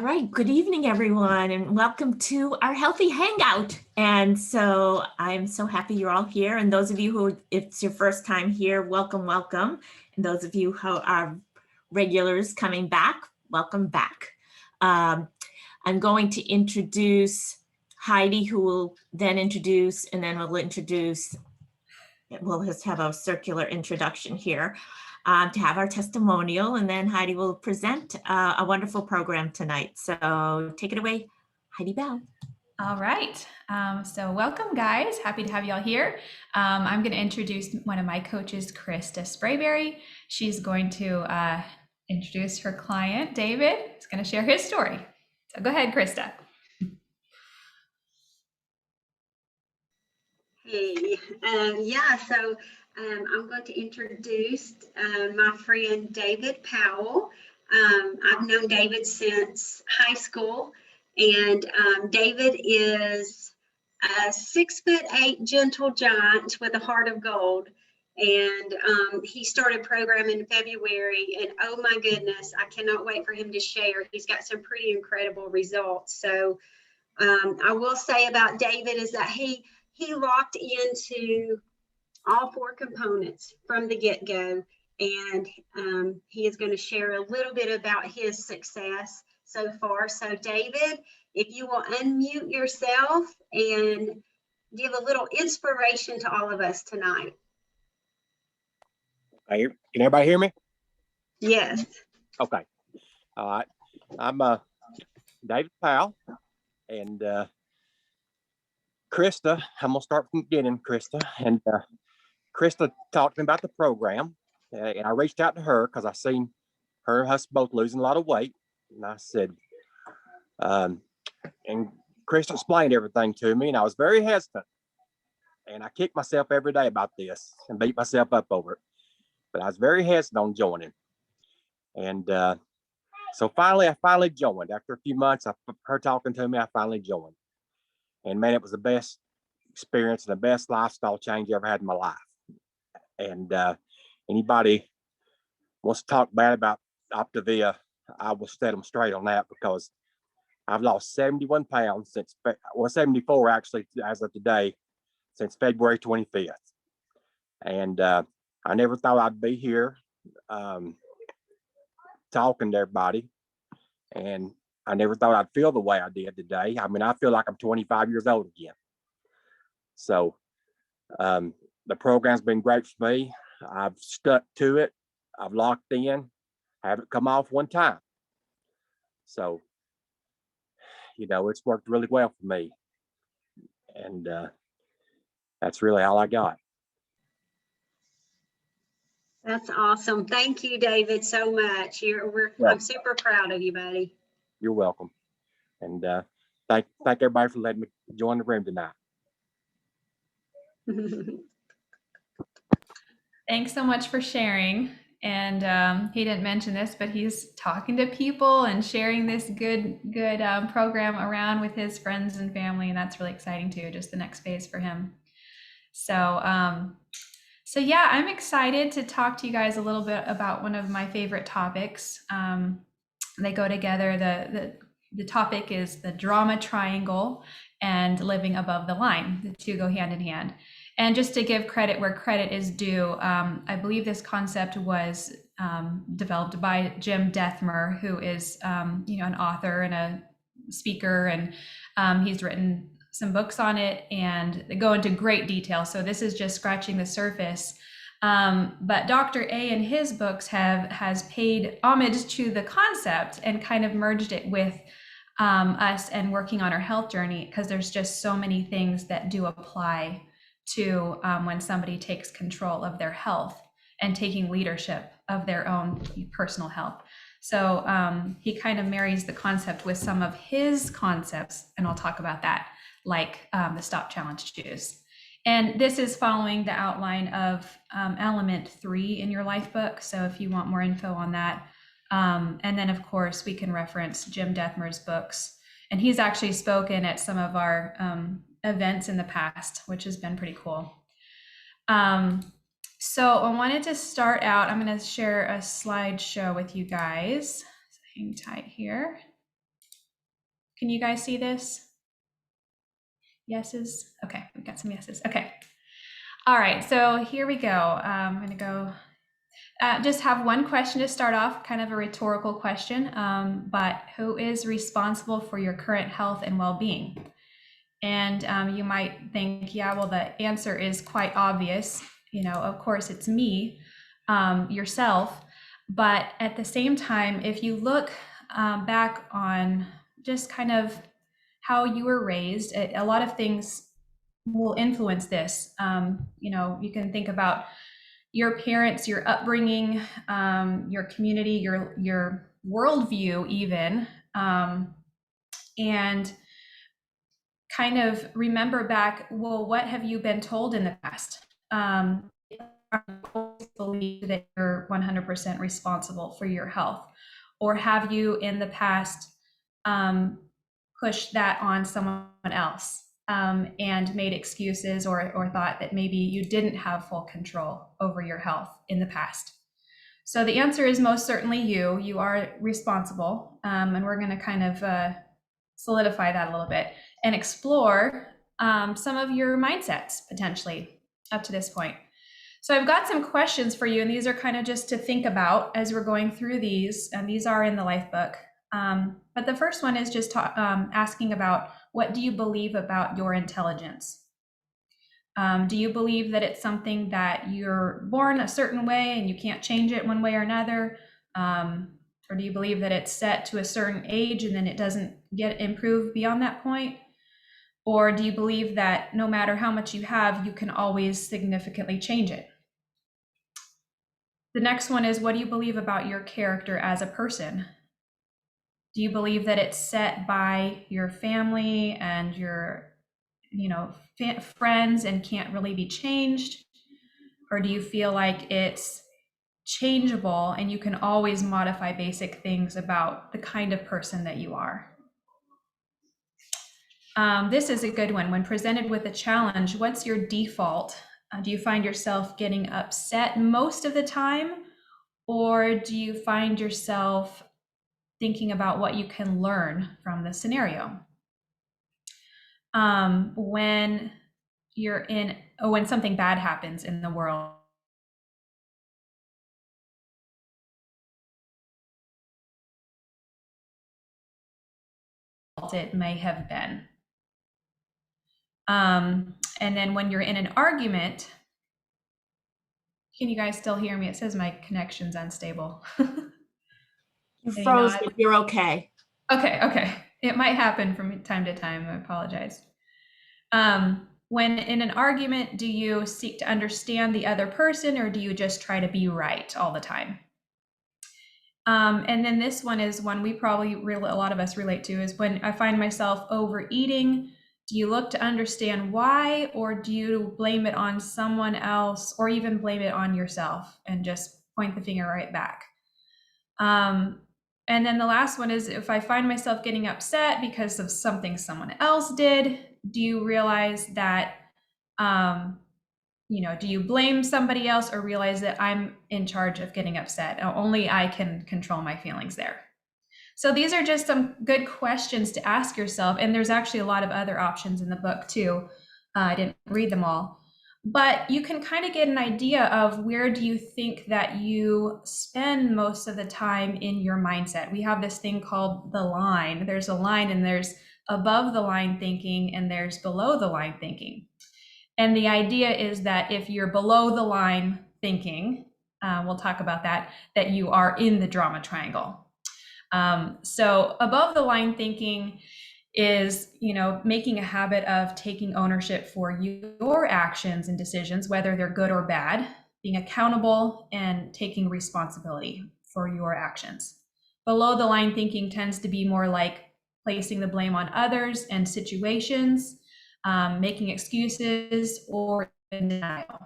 All right, good evening, everyone, and welcome to our Healthy Hangout. And so I'm so happy you're all here. And those of you who, if it's your first time here, welcome, welcome. And those of you who are regulars coming back, welcome back. I'm going to introduce Heidi, who will then introduce, and then we'll just have a circular introduction here. To have our testimonial, and then Heidi will present a wonderful program tonight. So take it away, Heidi Bell. All right. So welcome, guys. Happy to have you all here. I'm going to introduce one of my coaches, Krista Sprayberry. She's going to introduce her client, David. He's going to share his story. So go ahead, Krista. Hey, so I'm going to introduce my friend David Powell. I've known David since high school, and David is a 6'8" gentle giant with a heart of gold. And he started programming in February, and oh my goodness, I cannot wait for him to share. He's got some pretty incredible results. So I will say about David is that he locked into all four components from the get-go, and he is going to share a little bit about his success so far. So David, if you will unmute yourself and give a little inspiration to all of us tonight. Can everybody hear me? Yes. Okay. All right. I'm David Powell, and Krista, I'm gonna start from the beginning, Krista. And Krista talked to me about the program, and I reached out to her because I seen her and her husband both losing a lot of weight. And I said, and Krista explained everything to me, and I was very hesitant. And I kick myself every day about this and beat myself up over it. But I was very hesitant on joining. And so I finally joined. After a few months of her talking to me, I finally joined. And man, it was the best experience and the best lifestyle change I ever had in my life. And anybody wants to talk bad about Optavia, I will set them straight on that, because I've lost 71 pounds since, 74 actually, as of today, since February 25th. And I never thought I'd be here talking to everybody. And I never thought I'd feel the way I did today. I mean, I feel like I'm 25 years old again. So the program's been great for me. I've stuck to it. I've locked in. I haven't come off one time. So, it's worked really well for me. And that's really all I got. That's awesome. Thank you, David, so much. I'm super proud of you, buddy. You're welcome. And thank everybody for letting me join the room tonight. Thanks so much for sharing. And he didn't mention this, but he's talking to people and sharing this good program around with his friends and family. And that's really exciting too, just the next phase for him. So yeah, I'm excited to talk to you guys a little bit about one of my favorite topics. They go together. The topic is the drama triangle and living above the line. The two go hand in hand. And just to give credit where credit is due, I believe this concept was developed by Jim Dethmer, who is an author and a speaker, and he's written some books on it, and they go into great detail. So this is just scratching the surface. But Dr. A in his books has paid homage to the concept and kind of merged it with us and working on our health journey, because there's just so many things that do apply to when somebody takes control of their health and taking leadership of their own personal health. So he kind of marries the concept with some of his concepts, and I'll talk about that, like the Stop Challenge Juice. And this is following the outline of element 3 in your life book. So if you want more info on that. And then of course we can reference Jim Dethmer's books. And he's actually spoken at some of our events in the past, which has been pretty cool. So I wanted to start out, I'm going to share a slideshow with you guys. So hang tight here. Can you guys see this? Yeses? Okay, we got some yeses. Okay. All right, so here we go. I'm going to go just have one question to start off, kind of a rhetorical question, but who is responsible for your current health and well-being? And you might think, yeah, well, the answer is quite obvious. You know, of course, it's me, yourself. But at the same time, if you look back on just kind of how you were raised, a lot of things will influence this. You know, you can think about your parents, your upbringing, your community, your worldview even, and kind of remember back, well, what have you been told in the past? Believe that you're 100% responsible for your health, or have you in the past pushed that on someone else and made excuses or thought that maybe you didn't have full control over your health in the past? So the answer is most certainly you. You are responsible, and we're going to kind of solidify that a little bit and explore some of your mindsets potentially up to this point. So I've got some questions for you, and these are kind of just to think about as we're going through these, and these are in the life book. But the first one is just asking about, what do you believe about your intelligence? Do you believe that it's something that you're born a certain way and you can't change it one way or another? Or do you believe that it's set to a certain age and then it doesn't get improved beyond that point? Or do you believe that no matter how much you have, you can always significantly change it? The next one is, what do you believe about your character as a person? Do you believe that it's set by your family and your, friends and can't really be changed? Or do you feel like it's changeable and you can always modify basic things about the kind of person that you are? This is a good one. When presented with a challenge, what's your default? Do you find yourself getting upset most of the time? Or do you find yourself thinking about what you can learn from the scenario? When something bad happens in the world, it may have been. And then when you're in an argument, can you guys still hear me? It says my connection's unstable. You froze, but you're okay. Okay. It might happen from time to time. I apologize. When in an argument, do you seek to understand the other person, or do you just try to be right all the time? And then this one is one we probably a lot of us relate to, is when I find myself overeating. Do you look to understand why, or do you blame it on someone else, or even blame it on yourself and just point the finger right back? And then the last one is, if I find myself getting upset because of something someone else did, do you realize that, do you blame somebody else, or realize that I'm in charge of getting upset? Only I can control my feelings there. So these are just some good questions to ask yourself. And there's actually a lot of other options in the book too. I didn't read them all, but you can kind of get an idea of where do you think that you spend most of the time in your mindset. We have this thing called the line. There's a line, and there's above the line thinking, and there's below the line thinking. And the idea is that if you're below the line thinking, we'll talk about that you are in the drama triangle. So above the line thinking is, making a habit of taking ownership for your actions and decisions, whether they're good or bad, being accountable and taking responsibility for your actions. Below the line thinking tends to be more like placing the blame on others and situations, making excuses, or denial.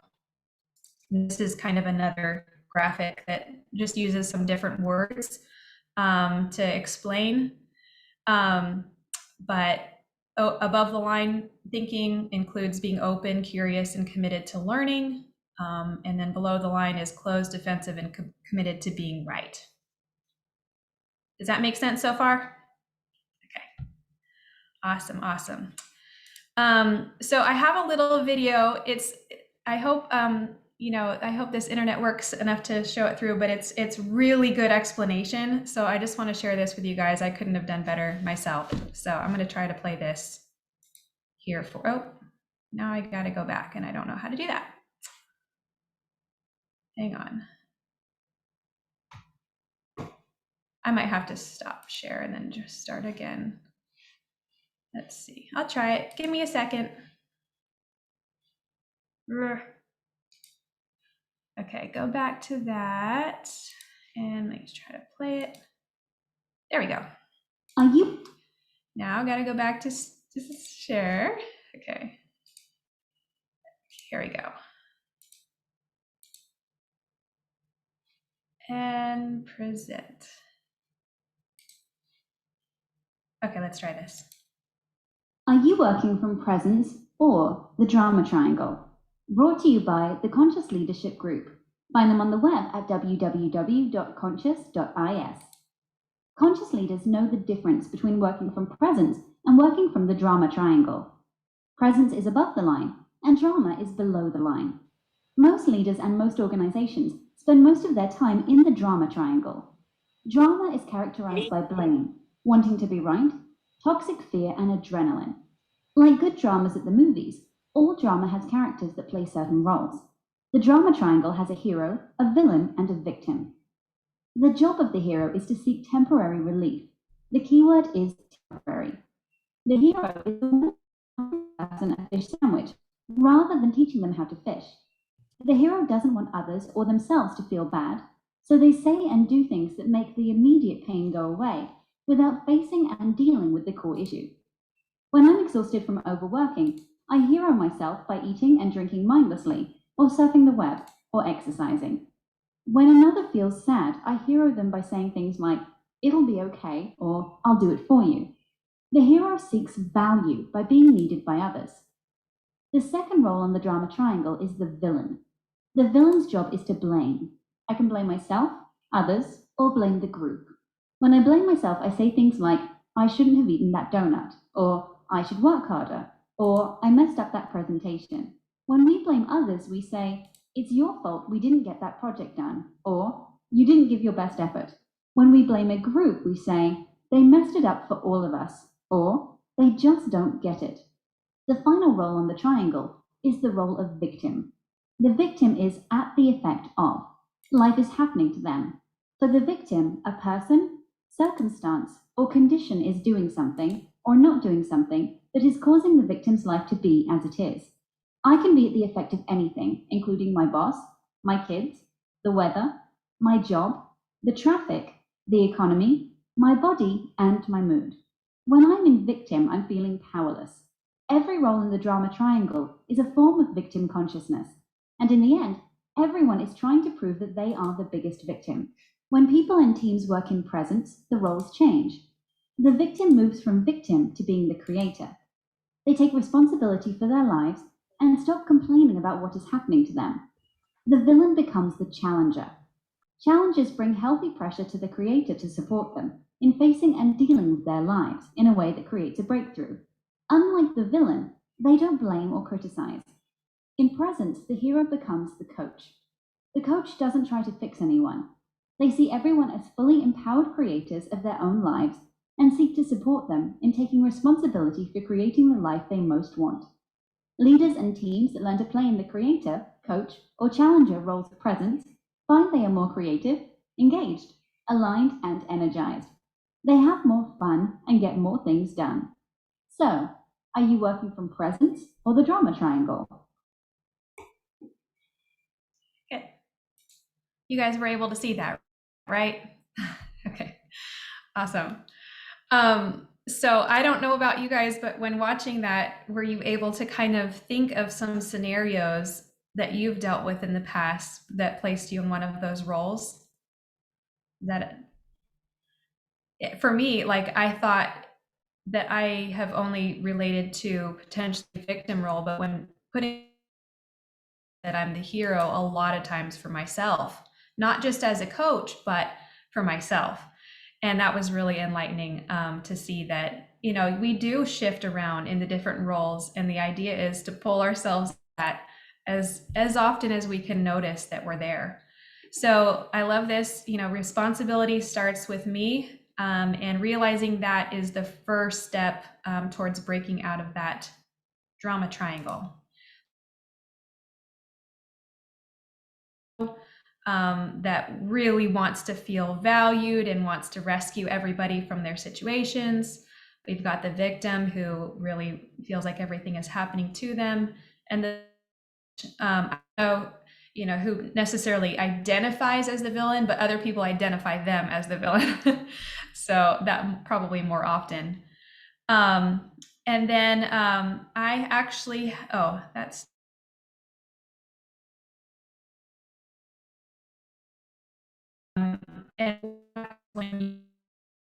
This is kind of another graphic that just uses some different words to explain. But above the line thinking includes being open, curious, and committed to learning. And then below the line is closed, defensive, and committed to being right. Does that make sense so far? Okay. Awesome, awesome. So I have a little video. I hope, I hope this internet works enough to show it through, but it's really good explanation. So I just want to share this with you guys. I couldn't have done better myself. So I'm going to try to play this here now I got to go back and I don't know how to do that. Hang on. I might have to stop share and then just start again. Let's see. I'll try it. Give me a second. Okay, go back to that and let's try to play it. There we go. Are you? Now I got to go back to share. Okay. Here we go. And present. Okay, let's try this. Are you working from presence or the drama triangle? Brought to you by the Conscious Leadership Group. Find them on the web at www.conscious.is. Conscious leaders know the difference between working from presence and working from the drama triangle. Presence is above the line and drama is below the line. Most leaders and most organizations spend most of their time in the drama triangle. Drama is characterized by blame, wanting to be right, toxic fear, and adrenaline. Like good dramas at the movies, all drama has characters that play certain roles. The drama triangle has a hero, a villain, and a victim. The job of the hero is to seek temporary relief. The keyword is temporary. The hero is the one who gives a fish sandwich, rather than teaching them how to fish. The hero doesn't want others or themselves to feel bad, so they say and do things that make the immediate pain go away without facing and dealing with the core issue. When I'm exhausted from overworking, I hero myself by eating and drinking mindlessly, or surfing the web, or exercising. When another feels sad, I hero them by saying things like, "It'll be okay," or "I'll do it for you." The hero seeks value by being needed by others. The second role on the drama triangle is the villain. The villain's job is to blame. I can blame myself, others, or blame the group. When I blame myself, I say things like, "I shouldn't have eaten that donut," or "I should work harder," or "I messed up that presentation." When we blame others, we say, "It's your fault we didn't get that project done," or "You didn't give your best effort." When we blame a group, we say, "They messed it up for all of us," or "They just don't get it." The final role on the triangle is the role of victim. The victim is at the effect of. Life is happening to them. For the victim, a person, circumstance, or condition is doing something or not doing something that is causing the victim's life to be as it is. I can be at the effect of anything, including my boss, my kids, the weather, my job, the traffic, the economy, my body, and my mood. When I'm in victim, I'm feeling powerless. Every role in the drama triangle is a form of victim consciousness. And in the end, everyone is trying to prove that they are the biggest victim. When people and teams work in presence, the roles change. The victim moves from victim to being the creator. They take responsibility for their lives and stop complaining about what is happening to them. The villain becomes the challenger. Challengers bring healthy pressure to the creator to support them in facing and dealing with their lives in a way that creates a breakthrough. Unlike the villain, they don't blame or criticize. In presence, the hero becomes the coach. The coach doesn't try to fix anyone. They see everyone as fully empowered creators of their own lives and seek to support them in taking responsibility for creating the life they most want. Leaders and teams that learn to play in the creator, coach, or challenger roles of presence find they are more creative, engaged, aligned, and energized. They have more fun and get more things done. So, are you working from presence or the drama triangle? Okay. You guys were able to see that, right? Okay, awesome. So I don't know about you guys, but when watching that, were you able to kind of think of some scenarios that you've dealt with in the past that placed you in one of those roles? For me, like I thought that I have only related to potentially victim role, but when putting that I'm the hero a lot of times for myself, not just as a coach, but for myself. And that was really enlightening to see that, you know, we do shift around in the different roles, and the idea is to pull ourselves back as often as we can notice that we're there. So I love this, you know, responsibility starts with me, and realizing that is the first step towards breaking out of that drama triangle. That really wants to feel valued and wants to rescue everybody from their situations. We've got the victim who really feels like everything is happening to them, and the you know, who necessarily identifies as the villain, but other people identify them as the villain. So that probably more often. And then I actually, oh, that's and when you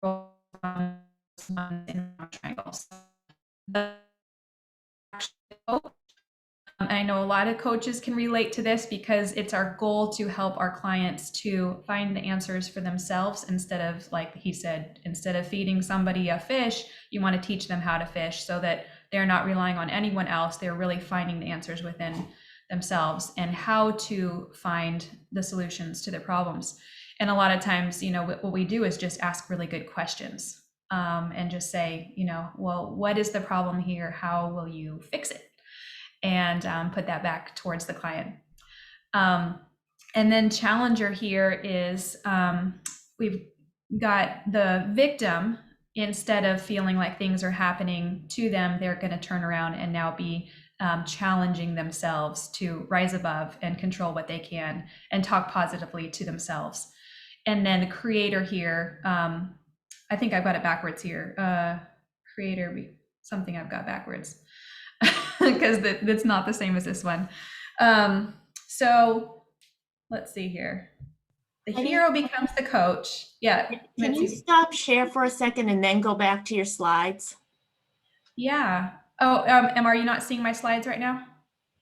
roll in triangles. I know a lot of coaches can relate to this because it's our goal to help our clients to find the answers for themselves instead of, like he said, instead of feeding somebody a fish, you want to teach them how to fish so that they're not relying on anyone else. They're really finding the answers within themselves and how to find the solutions to their problems. And a lot of times, you know, what we do is just ask really good questions, and just say, you know, well, what is the problem here? How will you fix it? And put that back towards the client. And then challenger here is we've got the victim, instead of feeling like things are happening to them, they're going to turn around and now be challenging themselves to rise above and control what they can and talk positively to themselves. And then the creator here, I think I've got it backwards here. Creator, something I've got backwards because that's not the same as this one. So let's see here. The hero becomes the coach. Yeah. Can you stop share for a second and then go back to your slides? Yeah. Oh, are you not seeing my slides right now?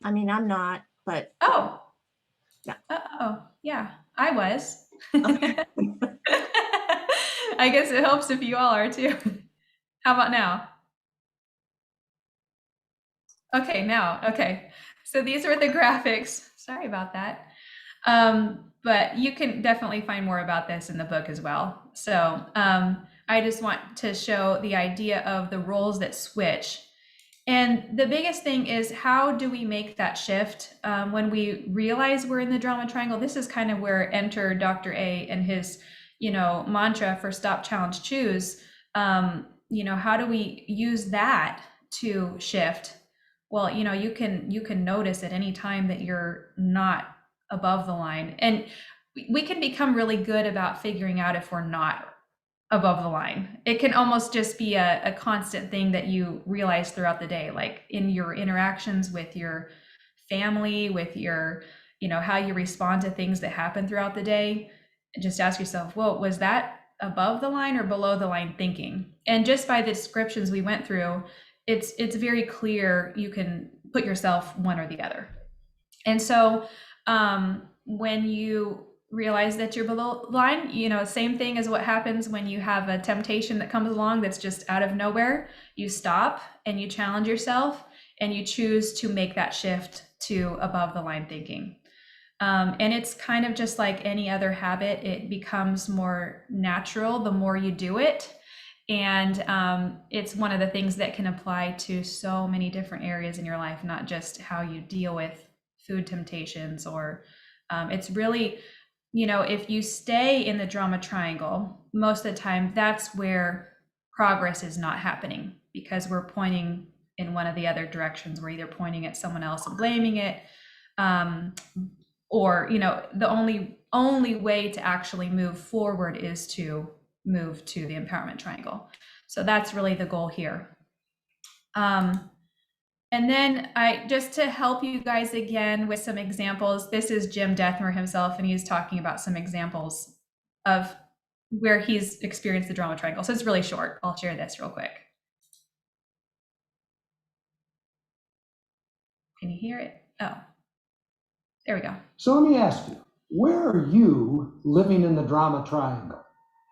I mean, I'm not, but. Oh. Yeah. Oh, yeah, I was. Okay. I guess it helps if you all are too. How about now? Okay, now, okay. So these are the graphics. Sorry about that. But you can definitely find more about this in the book as well. So I just want to show the idea of the roles that switch. And the biggest thing is, how do we make that shift when we realize we're in the drama triangle? This is kind of where enter Dr. A and his, you know, mantra for stop, challenge, choose. You know, how do we use that to shift? Well, you know, you can notice at any time that you're not above the line, and we can become really good about figuring out if we're not above the line. It can almost just be a constant thing that you realize throughout the day, like in your interactions with your family, with your, you know, how you respond to things that happen throughout the day. Just ask yourself, well, was that above the line or below the line thinking? And just by the descriptions we went through, it's very clear you can put yourself one or the other. And so when you realize that you're below the line, you know, same thing as what happens when you have a temptation that comes along that's just out of nowhere. You stop and you challenge yourself and you choose to make that shift to above the line thinking. And it's kind of just like any other habit. It becomes more natural the more you do it. And it's one of the things that can apply to so many different areas in your life, not just how you deal with food temptations, or it's really, you know, if you stay in the drama triangle, most of the time that's where progress is not happening, because we're pointing in one of the other directions. We're either pointing at someone else and blaming it, or, you know, the only way to actually move forward is to move to the empowerment triangle. So that's really the goal here. And then just to help you guys again with some examples, this is Jim Dethmer himself, and he's talking about some examples of where he's experienced the drama triangle. So it's really short. I'll share this real quick. Can you hear it? Oh, there we go. So let me ask you, where are you living in the drama triangle?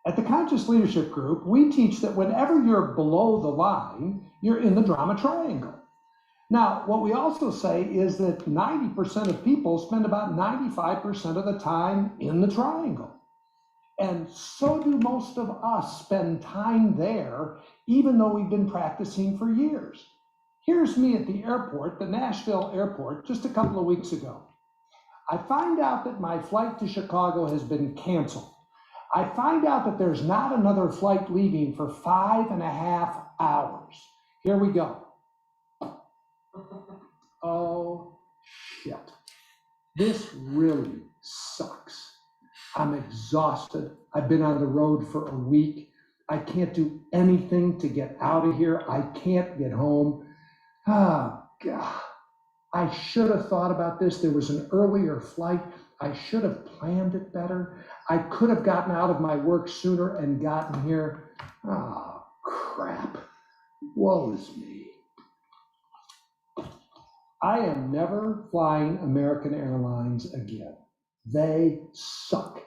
At the Conscious Leadership Group, we teach that whenever you're below the line, you're in the drama triangle. Now, what we also say is that 90% of people spend about 95% of the time in the triangle. And so do most of us spend time there, even though we've been practicing for years. Here's me at the airport, the Nashville airport, just a couple of weeks ago. I find out that my flight to Chicago has been canceled. I find out that there's not another flight leaving for 5.5 hours. Here we go. Oh, shit. This really sucks. I'm exhausted. I've been on the road for a week. I can't do anything to get out of here. I can't get home. Oh, God. I should have thought about this. There was an earlier flight. I should have planned it better. I could have gotten out of my work sooner and gotten here. Oh, crap. Woe is me. I am never flying American Airlines again. They suck.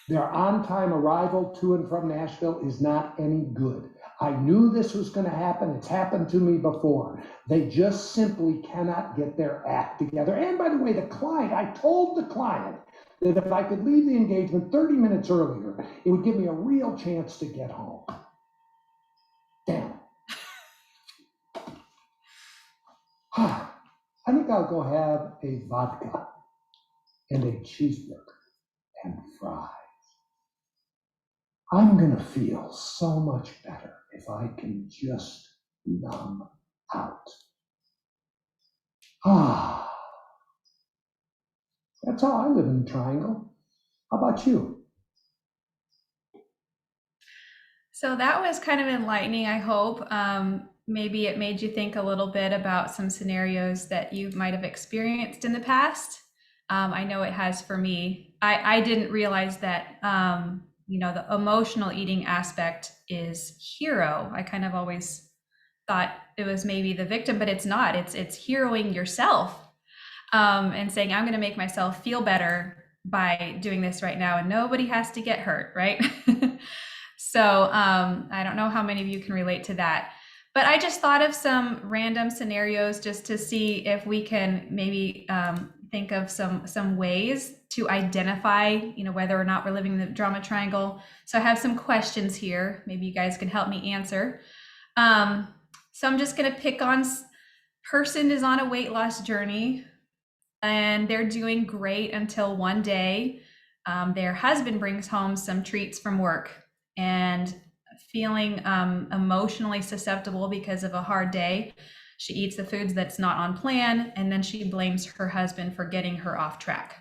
Their on-time arrival to and from Nashville is not any good. I knew this was going to happen. It's happened to me before. They just simply cannot get their act together. And by the way, I told the client that if I could leave the engagement 30 minutes earlier, it would give me a real chance to get home. Damn. I think I'll go have a vodka and a cheeseburger and fries. I'm gonna feel so much better if I can just numb out. That's how I live in the triangle. How about you? So that was kind of enlightening, I hope. Maybe it made you think a little bit about some scenarios that you might have experienced in the past. I know it has for me. I didn't realize that, the emotional eating aspect is hero. I kind of always thought it was maybe the victim, but it's not. It's heroing yourself, and saying, I'm going to make myself feel better by doing this right now, and nobody has to get hurt, right? So I don't know how many of you can relate to that, but I just thought of some random scenarios just to see if we can maybe think of some ways to identify, whether or not we're living in the drama triangle. So I have some questions here. Maybe you guys can help me answer. So I'm just going to pick on person is on a weight loss journey and they're doing great until one day their husband brings home some treats from work, and feeling emotionally susceptible because of a hard day, she eats the foods that's not on plan, and then she blames her husband for getting her off track.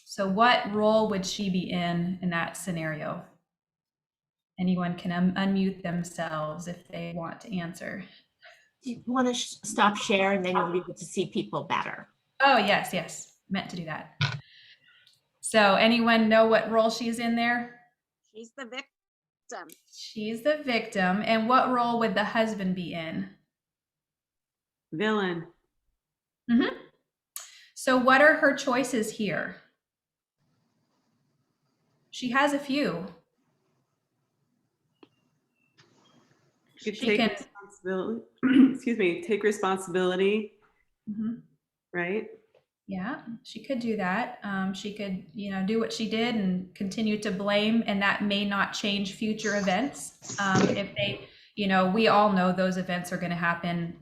So what role would she be in that scenario? Anyone can unmute themselves if they want to answer. You want to stop share and then you'll be able to see people better. Oh, yes. Meant to do that. So anyone know what role she's in there? She's the victim. She's the victim. And what role would the husband be in? Villain. Mm-hmm. So what are her choices here? She has a few. She could take responsibility. Excuse me, take responsibility. Mm-hmm. Right? Yeah, she could do that. She could, do what she did and continue to blame, and that may not change future events. If they, we all know those events are going to happen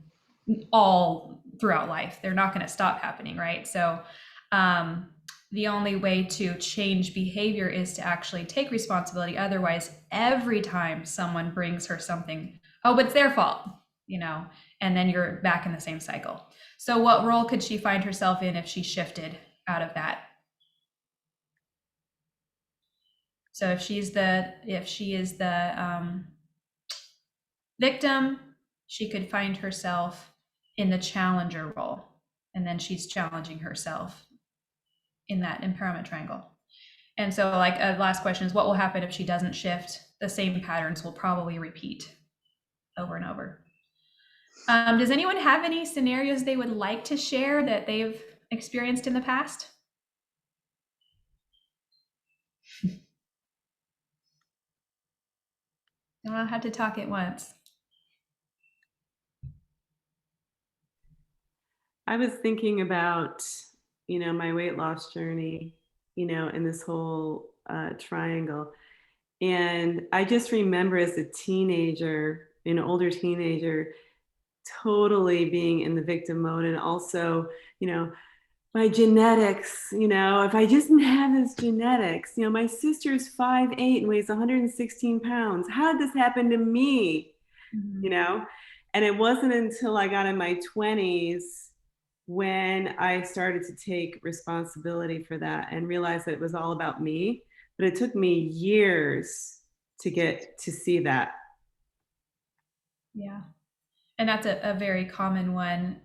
all throughout life. They're not going to stop happening, right? So the only way to change behavior is to actually take responsibility. Otherwise, every time someone brings her something, oh, but it's their fault, and then you're back in the same cycle. So what role could she find herself in if she shifted out of that? So if she is the victim, she could find herself in the challenger role, and then she's challenging herself in that empowerment triangle. And so last question is, what will happen if she doesn't shift? The same patterns will probably repeat over and over. Does anyone have any scenarios they would like to share that they've experienced in the past? I'll have to talk at once. I was thinking about, my weight loss journey, and this whole triangle. And I just remember as a teenager, an older teenager, totally being in the victim mode. And also, my genetics, if I just didn't have this genetics, my sister's 5'8" and weighs 116 pounds. How did this happen to me? Mhm. And it wasn't until I got in my 20s when I started to take responsibility for that and realized that it was all about me. But it took me years to get to see that. Yeah. And that's a very common one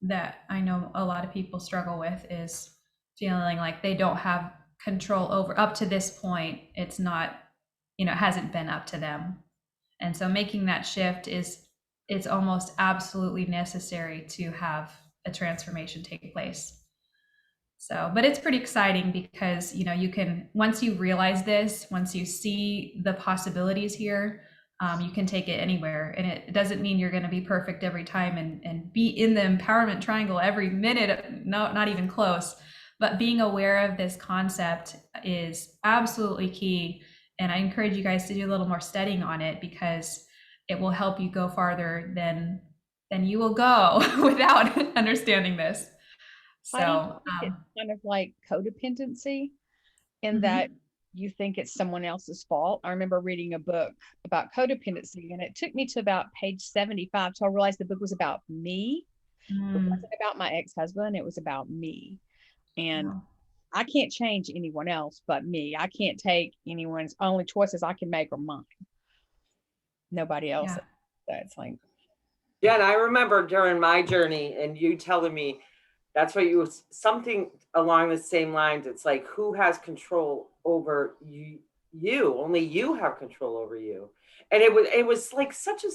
that I know a lot of people struggle with, is feeling like they don't have control over, up to this point. It's not, it hasn't been up to them. And so making that shift it's almost absolutely necessary to have a transformation take place. So, but it's pretty exciting because, you can, once you realize this, once you see the possibilities here, you can take it anywhere. And it doesn't mean you're going to be perfect every time and be in the empowerment triangle every minute. No, not even close. But being aware of this concept is absolutely key. And I encourage you guys to do a little more studying on it, because it will help you go farther than you will go without understanding this. Heidi, So, it's kind of like codependency in Mhm. that you think it's someone else's fault. I remember reading a book about codependency, and it took me to about page 75 till I realized the book was about me. It wasn't about my ex-husband. It was about me. And Wow. I can't change anyone else but me. I can't take anyone's, only choices I can make are mine. Nobody else. Yeah. That's like, Yeah, and I remember during my journey and you telling me that's what you was something along the same lines. It's like, who has control over you? Only you have control over you. And it was like such a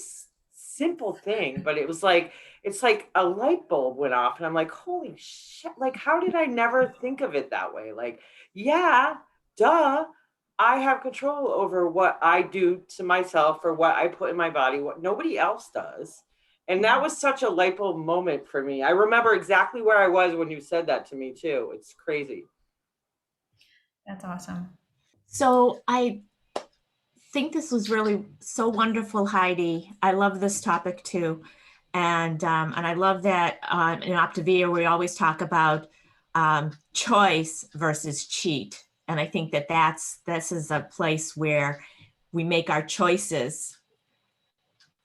simple thing, but it was like, it's like a light bulb went off and I'm like, holy shit, like, how did I never think of it that way? Like, yeah, duh. I have control over what I do to myself or what I put in my body, what nobody else does. And that was such a light bulb moment for me. I remember exactly where I was when you said that to me too. It's crazy. That's awesome. So I think this was really so wonderful, Heidi. I love this topic too. And I love that in Optavia, we always talk about choice versus cheat. And I think that this is a place where we make our choices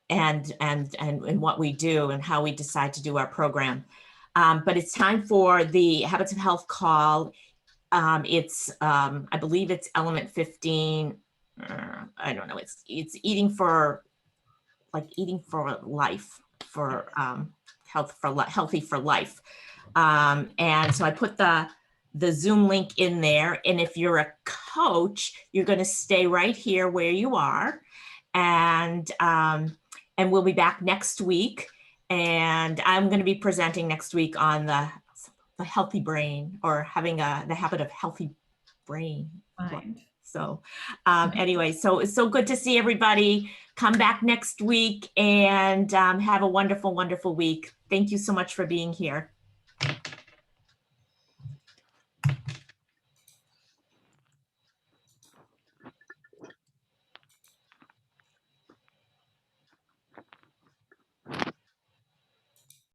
and what we do and how we decide to do our program. But it's time for the Habits of Health call. It's I believe it's element 15. I don't know. It's eating for life, for healthy for life. And so I put the Zoom link in there. And if you're a coach, you're going to stay right here where you are. And we'll be back next week. And I'm going to be presenting next week on the healthy brain, or having the habit of healthy brain. Mind. So anyway, so it's so good to see everybody. Come back next week and have a wonderful, wonderful week. Thank you so much for being here.